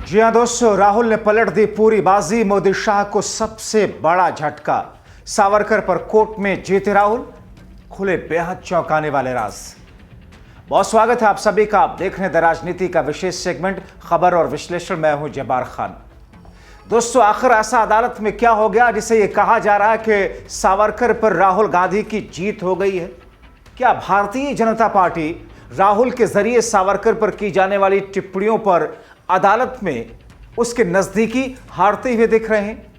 जी हां दोस्तों, राहुल ने पलट दी पूरी बाजी। मोदी शाह को सबसे बड़ा झटका। सावरकर पर कोर्ट में जीते राहुल, खुले बेहद चौंकाने वाले राज। बहुत स्वागत है आप सभी का। आप देख रहे हैं द राजनीति का विशेष सेगमेंट खबर और विश्लेषण। मैं हूं जब्बार खान। दोस्तों, आखिर ऐसा अदालत में क्या हो गया जिसे यह कहा जा रहा है कि सावरकर पर राहुल गांधी की जीत हो गई है? क्या भारतीय जनता पार्टी राहुल के जरिए सावरकर पर की जाने वाली टिप्पणियों पर अदालत में उसके नजदीकी हारते हुए दिख रहे हैं?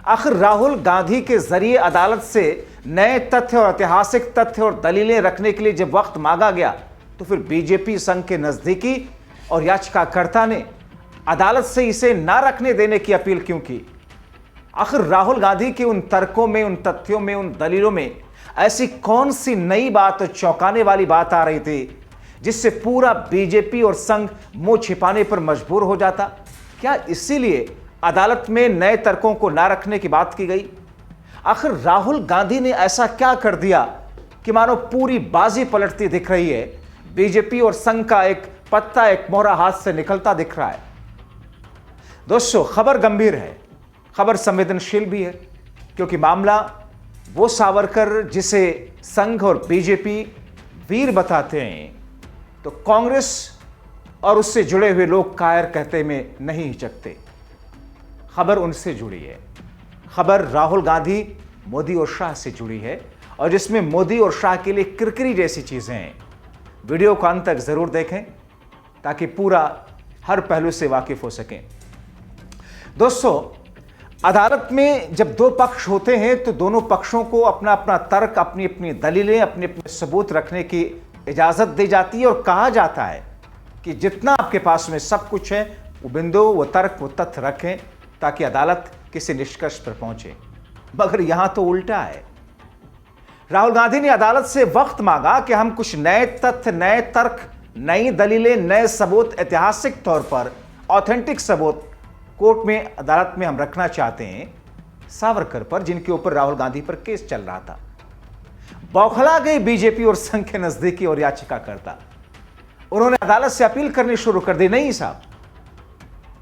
आखिर राहुल गांधी के जरिए अदालत से नए तथ्य और ऐतिहासिक तथ्य और दलीलें रखने के लिए जब वक्त मांगा गया तो फिर बीजेपी संघ के नजदीकी और याचिकाकर्ता ने अदालत से इसे ना रखने देने की अपील क्यों की? आखिर राहुल गांधी के उन तर्कों में, उन तथ्यों में, उन दलीलों में ऐसी कौन सी नई बात, चौंकाने वाली बात आ रही थी जिससे पूरा बीजेपी और संघ मुंह छिपाने पर मजबूर हो जाता? क्या इसीलिए अदालत में नए तर्कों को ना रखने की बात की गई? आखिर राहुल गांधी ने ऐसा क्या कर दिया कि मानो पूरी बाजी पलटती दिख रही है? बीजेपी और संघ का एक पत्ता, एक मोहरा हाथ से निकलता दिख रहा है। दोस्तों, खबर गंभीर है, खबर संवेदनशील भी है, क्योंकि मामला वो सावरकर जिसे संघ और बीजेपी वीर बताते हैं तो कांग्रेस और उससे जुड़े हुए लोग कायर कहते में नहीं हिचकते। खबर उनसे जुड़ी है। खबर राहुल गांधी, मोदी और शाह से जुड़ी है, और जिसमें मोदी और शाह के लिए किरकिरी जैसी चीजें हैं। वीडियो को अंत तक जरूर देखें ताकि पूरा हर पहलू से वाकिफ हो सकें। दोस्तों, अदालत में जब दो पक्ष होते हैं तो दोनों पक्षों को अपना अपना तर्क, अपनी अपनी दलीलें, अपने अपने सबूत रखने की इजाजत दी जाती है और कहा जाता है कि जितना आपके पास में सब कुछ है वो बिंदु, वो तर्क, वो तथ्य रखें ताकि अदालत किसी निष्कर्ष पर पहुंचे। मगर यहां तो उल्टा है। राहुल गांधी ने अदालत से वक्त मांगा कि हम कुछ नए तथ्य, नए तर्क, नई दलीलें, नए सबूत, ऐतिहासिक तौर पर ऑथेंटिक सबूत कोर्ट में, अदालत में हम रखना चाहते हैं सावरकर पर, जिनके ऊपर राहुल गांधी पर केस चल रहा था। बौखला गई बीजेपी और संघ के नजदीकी और याचिकाकर्ता। उन्होंने अदालत से अपील करनी शुरू कर दी, नहीं साहब,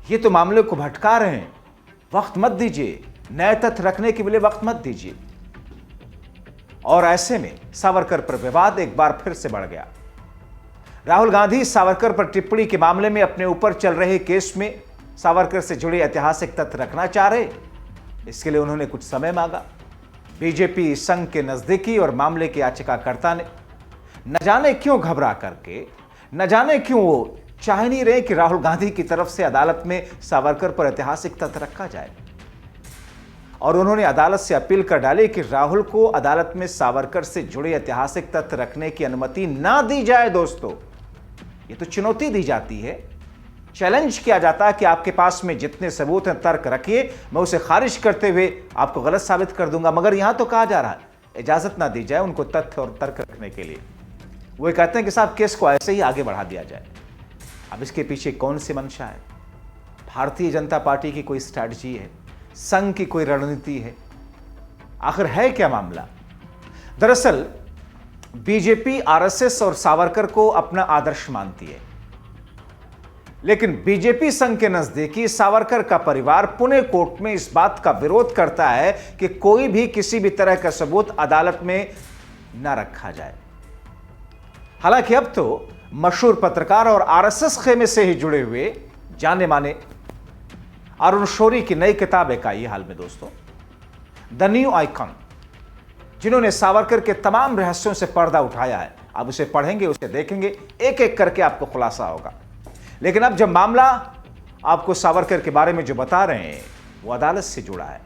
ये तो मामले को भटका रहे हैं, वक्त मत दीजिए, नए तथ्य रखने के लिए वक्त मत दीजिए। और ऐसे में सावरकर पर विवाद एक बार फिर से बढ़ गया। राहुल गांधी सावरकर पर टिप्पणी के मामले में अपने ऊपर चल रहे केस में सावरकर से जुड़े ऐतिहासिक तथ्य रखना चाह रहे। इसके लिए उन्होंने कुछ समय मांगा। बीजेपी संघ के नजदीकी और मामले के याचिकाकर्ता ने न जाने क्यों घबरा करके, न जाने क्यों वो चाह नहीं रहे कि राहुल गांधी की तरफ से अदालत में सावरकर पर ऐतिहासिक तथ्य रखा जाए, और उन्होंने अदालत से अपील कर डाली कि राहुल को अदालत में सावरकर से जुड़े ऐतिहासिक तथ्य रखने की अनुमति ना दी जाए। दोस्तों, ये तो चुनौती दी जाती है, चैलेंज किया जाता है कि आपके पास में जितने सबूत हैं, तर्क रखिए, मैं उसे खारिज करते हुए आपको गलत साबित कर दूंगा। मगर यहां तो कहा जा रहा है इजाजत ना दी जाए उनको तथ्य और तर्क रखने के लिए। वो कहते हैं कि साहब केस को ऐसे ही आगे बढ़ा दिया जाए। अब इसके पीछे कौन सी मंशा है? भारतीय जनता पार्टी की कोई स्ट्रैटेजी है? संघ की कोई रणनीति है? आखिर है क्या मामला? दरअसल बीजेपी आरएसएस और सावरकर को अपना आदर्श मानती है, लेकिन बीजेपी संघ के नजदीकी सावरकर का परिवार पुणे कोर्ट में इस बात का विरोध करता है कि कोई भी किसी भी तरह का सबूत अदालत में न रखा जाए। हालांकि अब तो मशहूर पत्रकार और आरएसएस खेमे से ही जुड़े हुए जाने माने अरुण शौरी की नई किताब एक आई हाल में दोस्तों, द न्यू आइकॉन, जिन्होंने सावरकर के तमाम रहस्यों से पर्दा उठाया है। आप उसे पढ़ेंगे, उसे देखेंगे, एक एक करके आपको खुलासा होगा। लेकिन अब जब मामला आपको सावरकर के बारे में जो बता रहे हैं वो अदालत से जुड़ा है,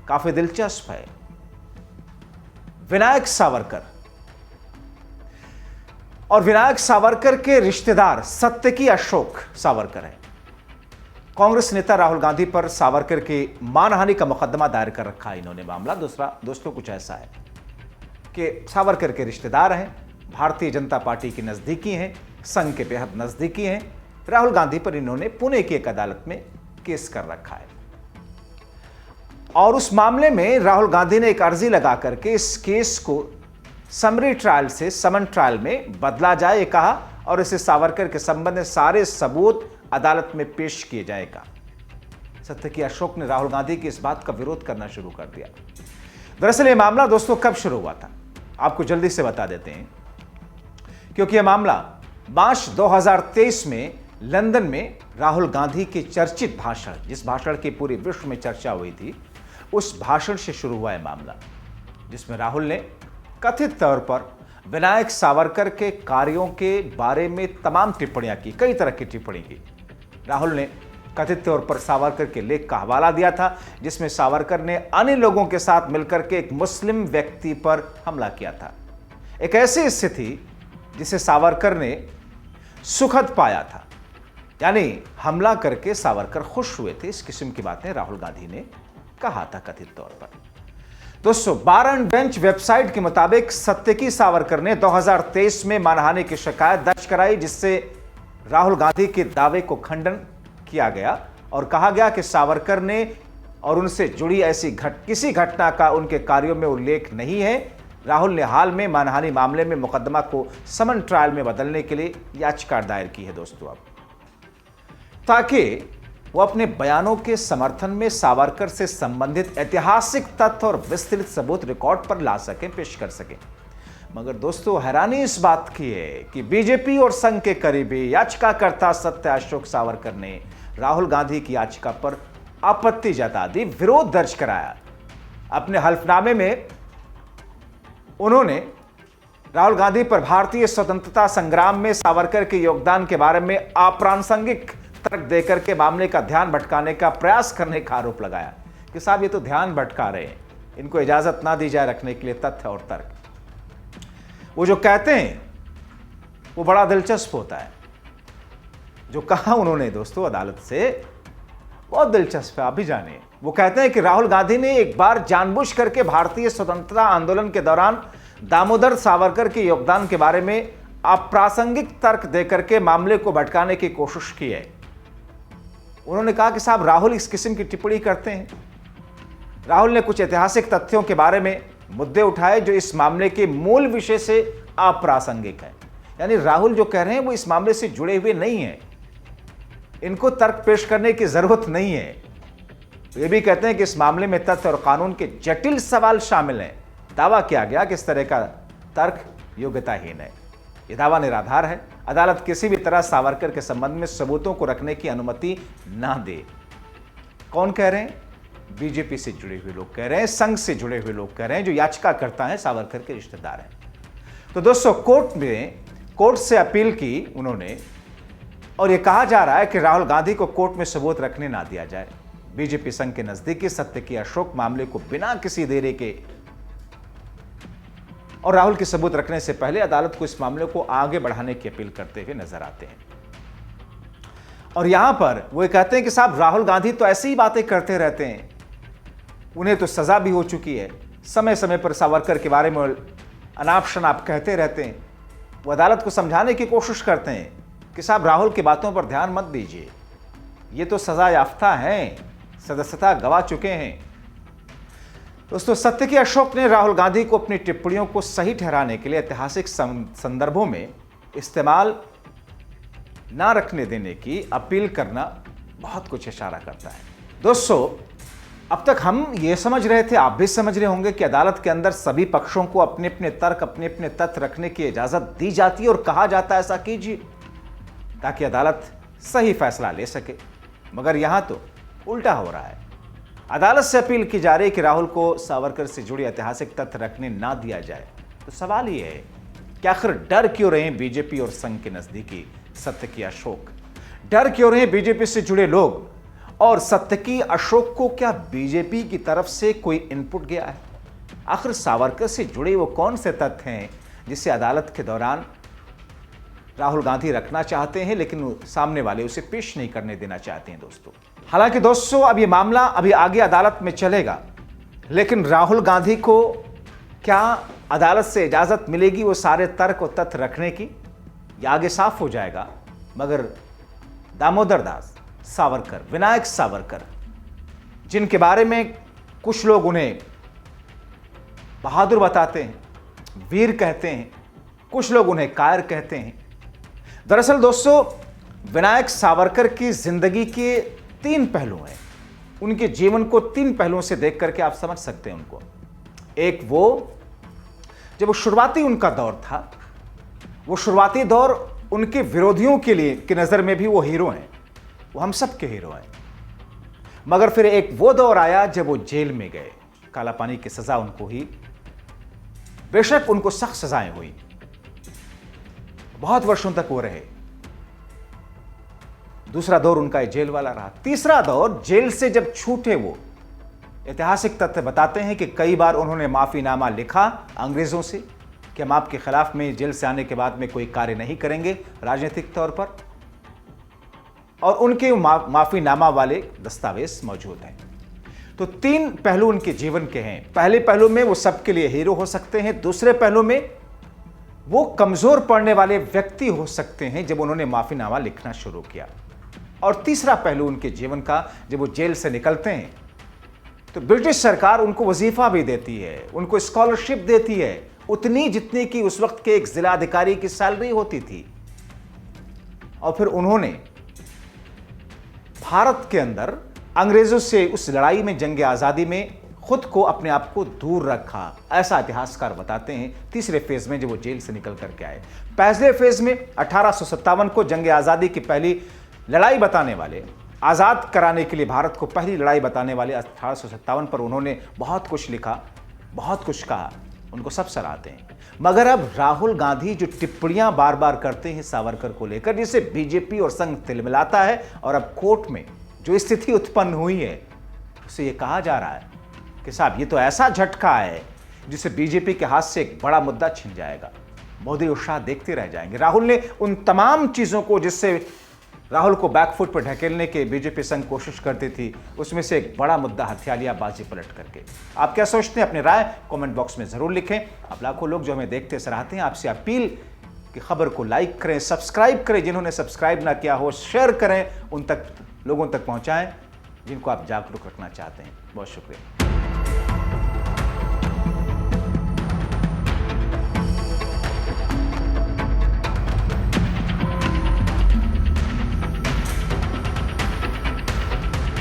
काफी दिलचस्प है। विनायक सावरकर और विनायक सावरकर के रिश्तेदार सत्यकी अशोक सावरकर हैं। कांग्रेस नेता राहुल गांधी पर सावरकर की मानहानि का मुकदमा दायर कर रखा है इन्होंने। मामला दूसरा दोस्तों कुछ ऐसा है कि सावरकर के रिश्तेदार हैं, भारतीय जनता पार्टी के नजदीकी हैं, संघ के बेहद नजदीकी हैं। राहुल गांधी पर इन्होंने पुणे की एक अदालत में केस कर रखा है, और उस मामले में राहुल गांधी ने एक अर्जी लगा करके इस केस को समरी ट्रायल से समन ट्रायल में बदला जाए कहा, और इसे सावरकर के संबंध में सारे सबूत अदालत में पेश किए जाएगा। सत्यकी अशोक ने राहुल गांधी की इस बात का विरोध करना शुरू कर दिया। दरअसल यह मामला दोस्तों कब शुरू हुआ था, आपको जल्दी से बता देते हैं, क्योंकि यह मामला मार्च 2023 में लंदन में राहुल गांधी के चर्चित भाषण, जिस भाषण की पूरी विश्व में चर्चा हुई थी, उस भाषण से शुरू हुआ है मामला, जिसमें राहुल ने कथित तौर पर विनायक सावरकर के कार्यों के बारे में तमाम टिप्पणियां की, कई तरह की टिप्पणी की। राहुल ने कथित तौर पर सावरकर के लेख का हवाला दिया था, जिसमें सावरकर ने अन्य लोगों के साथ मिलकर के एक मुस्लिम व्यक्ति पर हमला किया था। एक ऐसी स्थिति जिसे सावरकर ने सुखद पाया था, यानी हमला करके सावरकर खुश हुए थे, इस किस्म की बातें राहुल गांधी ने कहा था कथित तौर पर। दोस्तों, बारन बेंच वेबसाइट के मुताबिक सत्यकी सावरकर ने 2023 में मानहानि की शिकायत दर्ज कराई, जिससे राहुल गांधी के दावे को खंडन किया गया और कहा गया कि सावरकर ने और उनसे जुड़ी ऐसी किसी घटना का उनके कार्यों में उल्लेख नहीं है। राहुल ने हाल में मानहानि मामले में मुकदमा को समन ट्रायल में बदलने के लिए याचिका दायर की है दोस्तों, अब ताकि वो अपने बयानों के समर्थन में सावरकर से संबंधित ऐतिहासिक तथ्य और विस्तृत सबूत रिकॉर्ड पर ला सकें, पेश कर सकें। मगर दोस्तों, हैरानी इस बात की है कि बीजेपी और संघ के करीबी याचिकाकर्ता सत्य अशोक सावरकर ने राहुल गांधी की याचिका पर आपत्ति जता दी, विरोध दर्ज कराया। अपने हल्फनामे में उन्होंने राहुल गांधी पर भारतीय स्वतंत्रता संग्राम में सावरकर के योगदान के बारे में अप्रासंगिक तर्क देकर के मामले का ध्यान भटकाने का प्रयास करने का आरोप लगाया कि साहब ये तो ध्यान भटका रहे हैं, इनको इजाजत ना दी जाए रखने के लिए तथ्य और तर्क। वो जो कहते हैं वो बड़ा दिलचस्प होता है। जो कहा उन्होंने दोस्तों अदालत से, बहुत दिलचस्प है, आप भी जानिए। वो कहते हैं कि राहुल गांधी ने एक बार जानबूझ करके भारतीय स्वतंत्रता आंदोलन के दौरान दामोदर सावरकर के योगदान के बारे में अप्रासंगिक तर्क देकर के मामले को भटकाने की कोशिश की है। उन्होंने कहा कि साहब राहुल इस किस्म की टिप्पणी करते हैं। राहुल ने कुछ ऐतिहासिक तथ्यों के बारे में मुद्दे उठाए जो इस मामले के मूल विषय से अप्रासंगिक है। यानी राहुल जो कह रहे हैं वो इस मामले से जुड़े हुए नहीं है, इनको तर्क पेश करने की जरूरत नहीं है। ये भी कहते हैं कि इस मामले में तथ्य और कानून के जटिल सवाल शामिल हैं। दावा किया गया कि इस तरह का तर्क योग्यताहीन है। यह दावा निराधार है। अदालत किसी भी तरह सावरकर के संबंध में सबूतों को रखने की अनुमति ना दे। कौन कह रहे हैं? बीजेपी से जुड़े हुए लोग कह रहे हैं, संघ से जुड़े हुए लोग कह रहे हैं, जो याचिकाकर्ता हैं सावरकर के रिश्तेदार हैं। तो दोस्तों, कोर्ट से अपील की उन्होंने, और यह कहा जा रहा है कि राहुल गांधी को कोर्ट में सबूत रखने ना दिया जाए। बीजेपी संघ के नजदीकी सत्यकी अशोक मामले को बिना किसी देरी के और राहुल के सबूत रखने से पहले अदालत को इस मामले को आगे बढ़ाने की अपील करते हुए नजर आते हैं। और यहां पर वो कहते हैं कि साहब राहुल गांधी तो ऐसी ही बातें करते रहते हैं, उन्हें तो सजा भी हो चुकी है, समय समय पर सावरकर के बारे में अनाप शनाप कहते रहते हैं। वो अदालत को समझाने की कोशिश करते हैं कि साहब राहुल की बातों पर ध्यान मत दीजिए, ये तो सजा याफ्ता हैं, सदस्यता गवा चुके हैं। दोस्तों, सत्यकी अशोक ने राहुल गांधी को अपनी टिप्पणियों को सही ठहराने के लिए ऐतिहासिक संदर्भों में इस्तेमाल ना रखने देने की अपील करना बहुत कुछ इशारा करता है। दोस्तों, अब तक हम ये समझ रहे थे, आप भी समझ रहे होंगे कि अदालत के अंदर सभी पक्षों को अपने अपने तर्क, अपने अपने तथ्य रखने की इजाजत दी जाती है और कहा जाता है ऐसा कीजिए ताकि अदालत सही फैसला ले सके। मगर यहां तो उल्टा हो रहा है। अदालत से अपील की जा रही है कि राहुल को सावरकर से जुड़ी ऐतिहासिक तथ्य रखने ना दिया जाए। तो सवाल ये है कि आखिर डर क्यों रहे हैं बीजेपी और संघ के नजदीकी सत्यकी अशोक? डर क्यों रहे हैं बीजेपी से जुड़े लोग? और सत्यकी अशोक को क्या बीजेपी की तरफ से कोई इनपुट गया है? आखिर सावरकर से जुड़े वो कौन से तथ्य हैं जिसे अदालत के दौरान राहुल गांधी रखना चाहते हैं लेकिन सामने वाले उसे पेश नहीं करने देना चाहते हैं? दोस्तों, हालांकि दोस्तों अब ये मामला अभी आगे अदालत में चलेगा, लेकिन राहुल गांधी को क्या अदालत से इजाजत मिलेगी वो सारे तर्क और तथ्य रखने की? ये आगे साफ हो जाएगा। मगर दामोदर दास सावरकर, विनायक सावरकर, जिनके बारे में कुछ लोग उन्हें बहादुर बताते हैं, वीर कहते हैं, कुछ लोग उन्हें कायर कहते हैं। दरअसल दोस्तों, विनायक सावरकर की जिंदगी के 3 पहलू हैं। उनके जीवन को 3 पहलुओं से देख करके आप समझ सकते हैं उनको। एक वो जब वो शुरुआती उनका दौर था, वो शुरुआती दौर उनके विरोधियों के लिए की नजर में भी वो हीरो हैं, वो हम सब के हीरो हैं। मगर फिर एक वो दौर आया जब वो जेल में गए, काला पानी की सजा उनको ही, बेशक उनको सख्त सजाएं हुई, बहुत वर्षों तक वो रहे। दूसरा दौर उनका जेल वाला रहा। तीसरा दौर जेल से जब छूटे, वो ऐतिहासिक तथ्य बताते हैं कि कई बार उन्होंने माफीनामा लिखा अंग्रेजों से कि हम आपके खिलाफ में जेल से आने के बाद में कोई कार्य नहीं करेंगे राजनीतिक तौर पर, और उनके माफीनामा वाले दस्तावेज मौजूद हैं। तो 3 पहलू उनके जीवन के हैं। पहले पहलू में वो सबके लिए हीरो हो सकते हैं, दूसरे पहलू में वो कमजोर पड़ने वाले व्यक्ति हो सकते हैं जब उन्होंने माफीनामा लिखना शुरू किया, और तीसरा पहलू उनके जीवन का, जब वो जेल से निकलते हैं तो ब्रिटिश सरकार उनको वजीफा भी देती है, उनको स्कॉलरशिप देती है, उतनी जितनी कि उस वक्त के एक जिला अधिकारी की सैलरी होती थी। और फिर उन्होंने भारत के अंदर अंग्रेजों से उस लड़ाई में, जंग आजादी में खुद को, अपने आप को दूर रखा, ऐसा इतिहासकार बताते हैं। तीसरे फेज में जब वो जेल से निकल करके आए, पहले फेज में 1857 को जंग आजादी की पहली लड़ाई बताने वाले, आजाद कराने के लिए भारत को पहली लड़ाई बताने वाले 1857 पर उन्होंने बहुत कुछ लिखा, बहुत कुछ कहा, उनको सब सराहते हैं। मगर अब राहुल गांधी जो टिप्पणियां बार बार करते हैं सावरकर को लेकर, जिसे बीजेपी और संघ तिलमिलाता है, और अब कोर्ट में जो स्थिति उत्पन्न हुई है, उससे यह कहा जा रहा है कि साहब ये तो ऐसा झटका है जिसे बीजेपी के हाथ से एक बड़ा मुद्दा छिन जाएगा, मोदी और शाह देखते रह जाएंगे। राहुल ने उन तमाम चीजों को जिससे राहुल को बैकफुट पर ढकेलने के बीजेपी संघ कोशिश करती थी, उसमें से एक बड़ा मुद्दा हथिया लिया बाजी पलट करके। आप क्या सोचते हैं? अपनी राय कमेंट बॉक्स में जरूर लिखें। आप लाखों लोग जो हमें देखते सराहते हैं, आपसे अपील कि खबर को लाइक करें, सब्सक्राइब करें, जिन्होंने सब्सक्राइब ना किया हो शेयर करें, उन तक लोगों तक पहुंचाएं जिनको आप जागरूक रखना चाहते हैं। बहुत शुक्रिया।